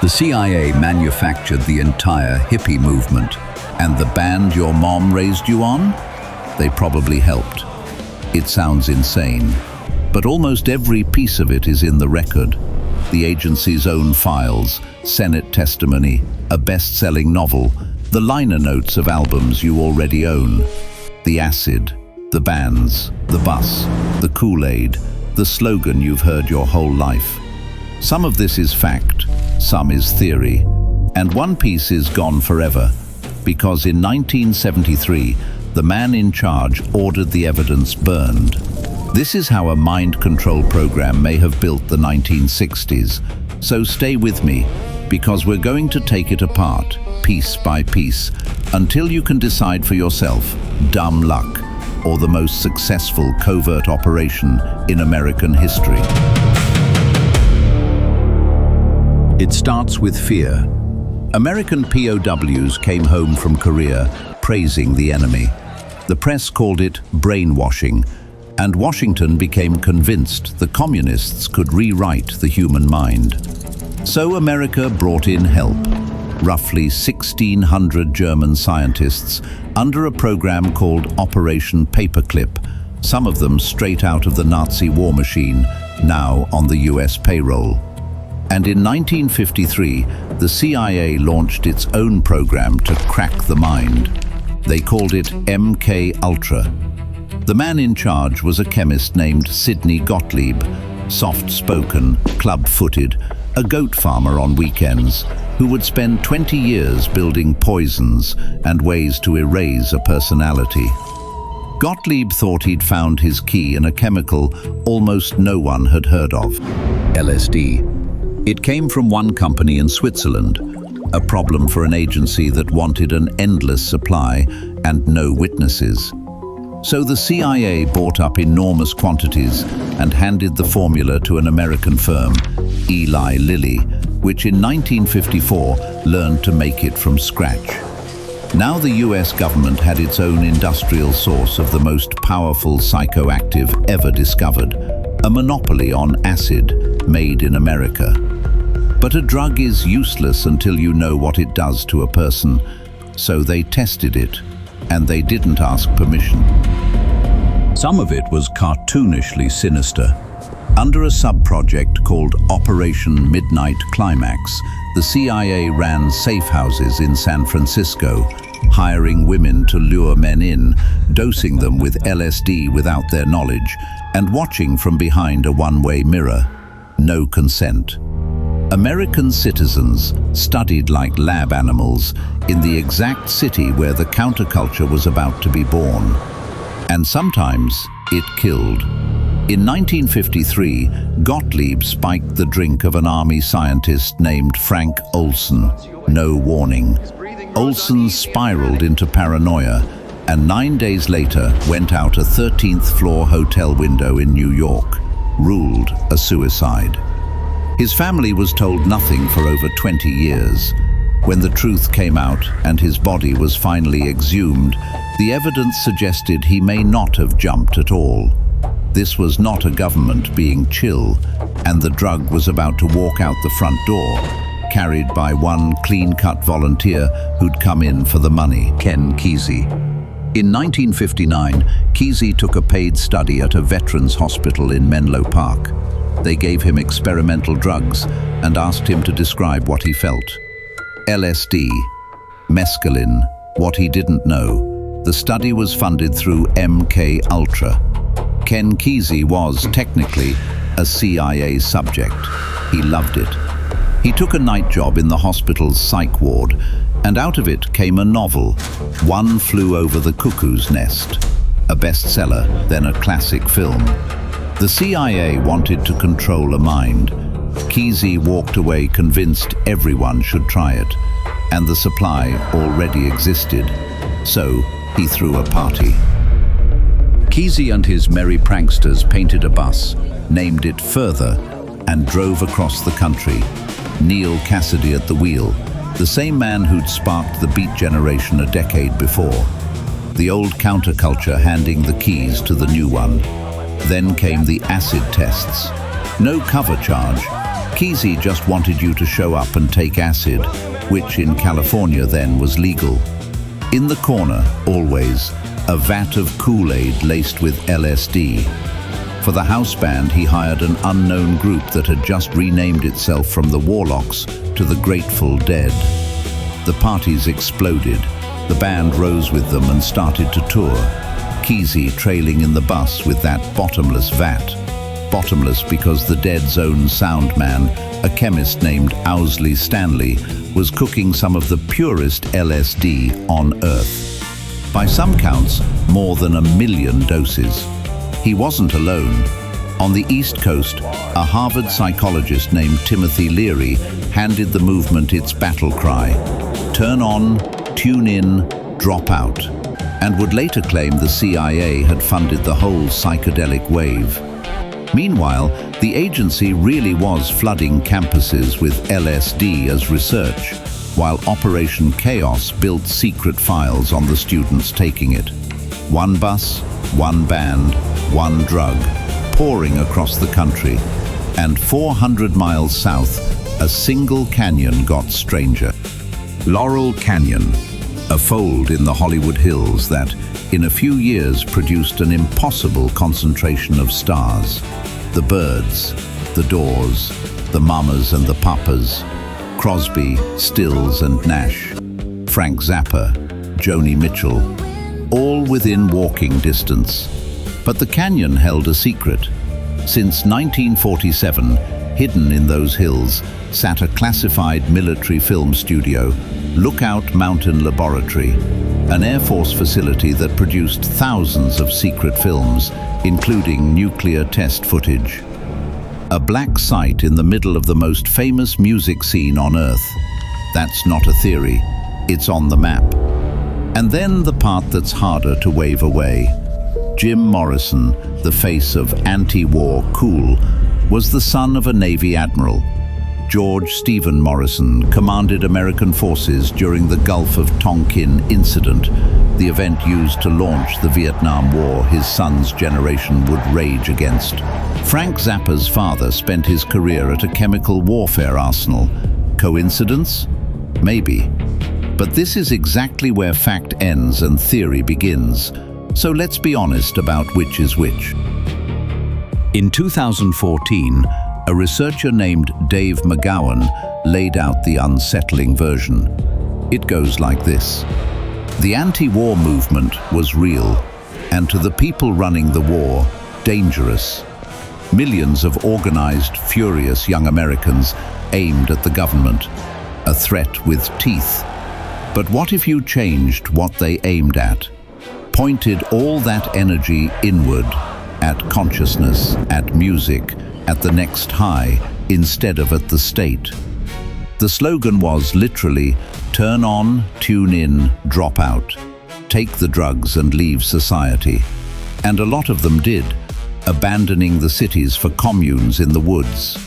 The CIA manufactured the entire hippie movement, and the band your mom raised you on? They probably helped. It sounds insane, but almost every piece of it is in the record. The agency's own files, Senate testimony, a best-selling novel, the liner notes of albums you already own, the acid, the bands, the bus, the Kool-Aid, the slogan you've heard your whole life. Some of this is fact, some is theory, and one piece is gone forever, because in 1973, the man in charge ordered the evidence burned. This is how a mind control program may have built the 1960s. So stay with me, because we're going to take it apart, piece by piece, until you can decide for yourself, dumb luck, or the most successful covert operation in American history. It starts with fear. American POWs came home from Korea praising the enemy. The press called it brainwashing, and Washington became convinced the communists could rewrite the human mind. So America brought in help, roughly 1,600 German scientists under a program called Operation Paperclip, some of them straight out of the Nazi war machine, now on the US payroll. And in 1953, the CIA launched its own program to crack the mind. They called it MKUltra. The man in charge was a chemist named Sidney Gottlieb, soft-spoken, club-footed, a goat farmer on weekends, who would spend 20 years building poisons and ways to erase a personality. Gottlieb thought he'd found his key in a chemical almost no one had heard of, LSD. It came from one company in Switzerland, a problem for an agency that wanted an endless supply and no witnesses. So the CIA bought up enormous quantities and handed the formula to an American firm, Eli Lilly, which in 1954 learned to make it from scratch. Now the US government had its own industrial source of the most powerful psychoactive ever discovered, a monopoly on acid made in America. But a drug is useless until you know what it does to a person, so they tested it, and they didn't ask permission. Some of it was cartoonishly sinister. Under a sub-project called Operation Midnight Climax, the CIA ran safe houses in San Francisco, hiring women to lure men in, dosing them with LSD without their knowledge, and watching from behind a one-way mirror. No consent. American citizens studied like lab animals in the exact city where the counterculture was about to be born. And sometimes it killed. In 1953, Gottlieb spiked the drink of an army scientist named Frank Olson. No warning. Olson spiraled into paranoia and 9 days later went out a 13th floor hotel window in New York, ruled a suicide. His family was told nothing for over 20 years. When the truth came out and his body was finally exhumed, the evidence suggested he may not have jumped at all. This was not a government being chill, and the drug was about to walk out the front door, carried by one clean-cut volunteer who'd come in for the money, Kesey. In 1959, Kesey took a paid study at a veterans hospital in Menlo Park. They gave him experimental drugs and asked him to describe what he felt. LSD, mescaline, what he didn't know. The study was funded through MKUltra. Kesey was, technically, a CIA subject. He loved it. He took a night job in the hospital's psych ward, and out of it came a novel, One Flew Over the Cuckoo's Nest, a bestseller, then a classic film. The CIA wanted to control a mind. Kesey walked away convinced everyone should try it, and the supply already existed. So he threw a party. Kesey and his merry pranksters painted a bus, named it Further, and drove across the country. Neil Cassidy at the wheel, the same man who'd sparked the Beat generation a decade before. The old counterculture handing the keys to the new one. Then came the acid tests. No cover charge, Kesey just wanted you to show up and take acid, which in California then was legal. In the corner, always, a vat of Kool-Aid laced with LSD. For the house band, he hired an unknown group that had just renamed itself from the Warlocks to the Grateful Dead. The parties exploded. The band rose with them and started to tour. Kesey trailing in the bus with that bottomless vat. Bottomless because the Dead's own sound man, a chemist named Owsley Stanley, was cooking some of the purest LSD on Earth. By some counts, more than 1 million doses. He wasn't alone. On the East Coast, a Harvard psychologist named Timothy Leary handed the movement its battle cry: turn on, tune in, drop out, and would later claim the CIA had funded the whole psychedelic wave. Meanwhile, the agency really was flooding campuses with LSD as research, while Operation Chaos built secret files on the students taking it. One bus, one band, one drug, pouring across the country, and 400 miles south, a single canyon got stranger. Laurel Canyon, a fold in the Hollywood Hills that, in a few years, produced an impossible concentration of stars. The Byrds, the Doors, the Mamas and the Papas, Crosby, Stills and Nash, Frank Zappa, Joni Mitchell, all within walking distance. But the canyon held a secret. Since 1947, hidden in those hills, sat a classified military film studio, Lookout Mountain Laboratory, an Air Force facility that produced thousands of secret films, including nuclear test footage. A Blacksite in the middle of the most famous music scene on Earth. That's not a theory, it's on the map. And then the part that's harder to wave away. Jim Morrison, the face of anti-war cool, was the son of a Navy admiral. George Stephen Morrison commanded American forces during the Gulf of Tonkin incident, the event used to launch the Vietnam War his son's generation would rage against. Frank Zappa's father spent his career at a chemical warfare arsenal. Coincidence? Maybe. But this is exactly where fact ends and theory begins. So let's be honest about which is which. In 2014, a researcher named Dave McGowan laid out the unsettling version. It goes like this. The anti-war movement was real, and to the people running the war, dangerous. Millions of organized, furious young Americans aimed at the government, a threat with teeth. But what if you changed what they aimed at? Pointed all that energy inward, at consciousness, at music, at the next high, instead of at the state. The slogan was literally, turn on, tune in, drop out. Take the drugs and leave society. And a lot of them did, abandoning the cities for communes in the woods.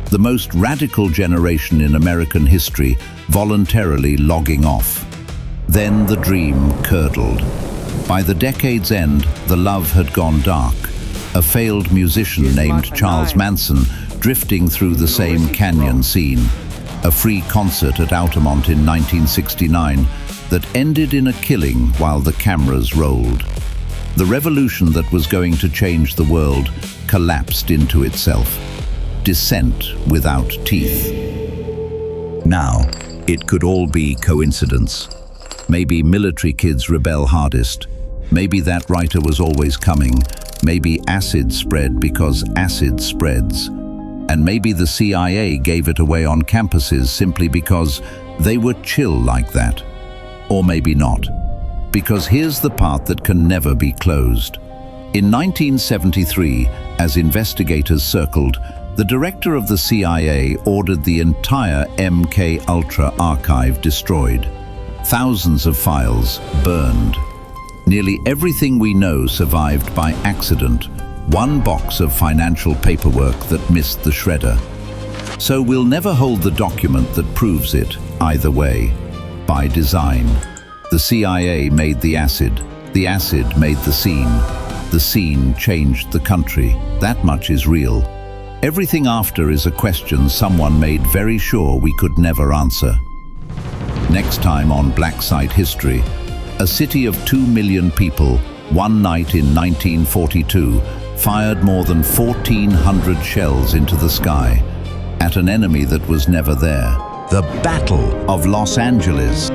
The most radical generation in American history voluntarily logging off. Then the dream curdled. By the decade's end, the love had gone dark. A failed musician named Charles Manson drifting through the same canyon scene. A free concert at Altamont in 1969 that ended in a killing while the cameras rolled. The revolution that was going to change the world collapsed into itself. Descent without teeth. Now, it could all be coincidence. Maybe military kids rebel hardest. Maybe that writer was always coming. Maybe acid spread because acid spreads. And maybe the CIA gave it away on campuses simply because they were chill like that. Or maybe not. Because here's the part that can never be closed. In 1973, as investigators circled, the director of the CIA ordered the entire MKUltra archive destroyed. Thousands of files burned. Nearly everything we know survived by accident. One box of financial paperwork that missed the shredder. So we'll never hold the document that proves it, either way. By design. The CIA made the acid made the scene changed the country. That much is real. Everything after is a question someone made very sure we could never answer. Next time on Blacksite History, a city of 2 million people, one night in 1942, fired more than 1,400 shells into the sky at an enemy that was never there. The Battle of Los Angeles.